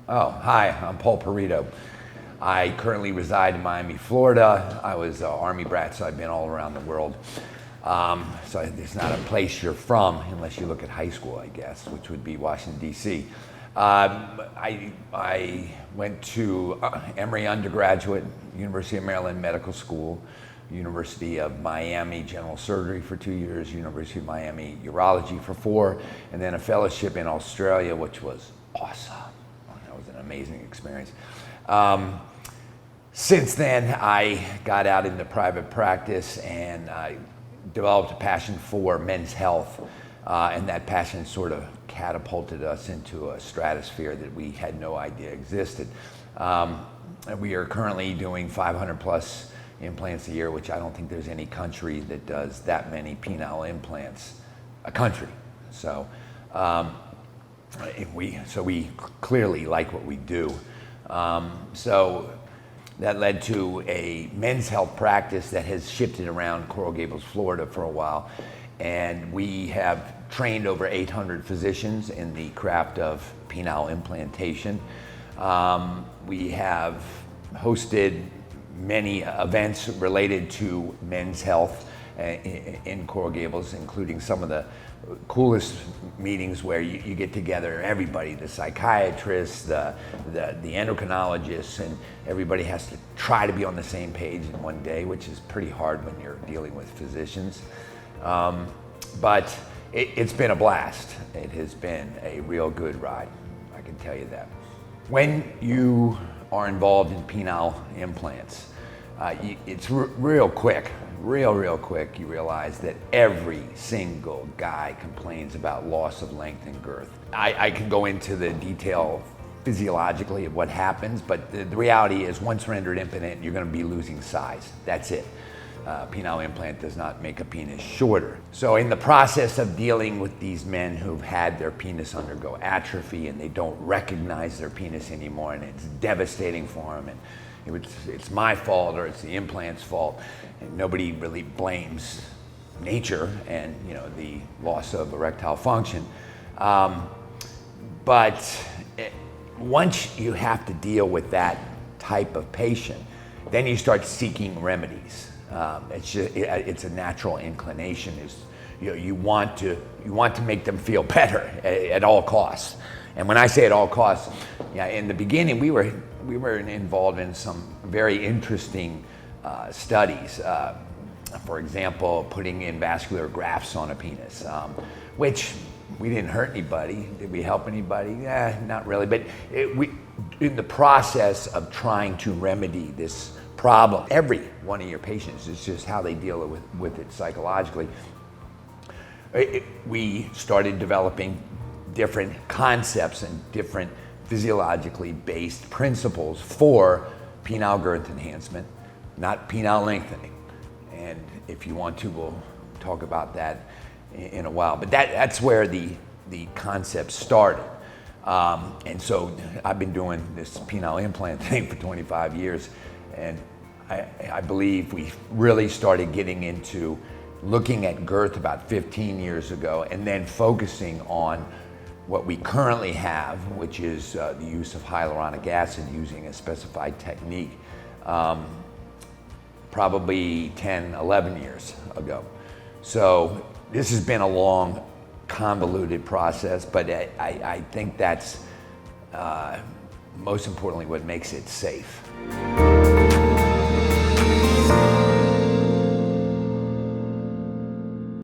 Oh, hi, I'm Paul Perito. I currently reside in Miami, Florida. I was an Army brat, so I've been all around the world. So there's not a place you're from unless you look at high school, I guess, which would be Washington, D.C. I went to Emory undergraduate, University of Maryland Medical School, University of Miami General Surgery for 2 years, University of Miami Urology for 4, and then a fellowship in Australia, which was awesome. That was an amazing experience. Since then, I got out into private practice and I developed a passion for men's health, and that passion sort of catapulted us into a stratosphere that we had no idea existed. We are currently doing 500 plus implants a year, which I don't think there's any country that does that many penile implants a country. So we clearly like what we do. So that led to a men's health practice that has shifted around Coral Gables, Florida for a while. And we have trained over 800 physicians in the craft of penile implantation. We have hosted many events related to men's health in Coral Gables, including some of the coolest meetings where you get together everybody, the psychiatrists, the endocrinologists, and everybody has to try to be on the same page in one day, which is pretty hard when you're dealing with physicians. But it's been a blast. It has been a real good ride, I can tell you that. When you are involved in penile implants, it's real quick, real quick, you realize that every single guy complains about loss of length and girth. I can go into the detail physiologically of what happens, but the reality is once rendered impotent, you're going to be losing size. That's it. Penile implant does not make a penis shorter. So in the process of dealing with these men who've had their penis undergo atrophy and they don't recognize their penis anymore, and it's devastating for them, and it's my fault or it's the implant's fault, and nobody really blames nature and the loss of erectile function. But once you have to deal with that type of patient, then you start seeking remedies. It's a natural inclination. You want to make them feel better at all costs. And when I say at all costs, in the beginning we were involved in some very interesting studies. For example, putting in vascular grafts on a penis, which we didn't hurt anybody. Did we help anybody? Not really. But in the process of trying to remedy this problem, every one of your patients, is just how they deal with it psychologically. We started developing different concepts and different physiologically based principles for penile girth enhancement, not penile lengthening. And if you want to, we'll talk about that in a while. But that's where the concept started. And so I've been doing this penile implant thing for 25 years. And I believe we really started getting into looking at girth about 15 years ago, and then focusing on what we currently have, which is the use of hyaluronic acid using a specified technique, probably 10, 11 years ago. So this has been a long, convoluted process, but I think that's most importantly what makes it safe.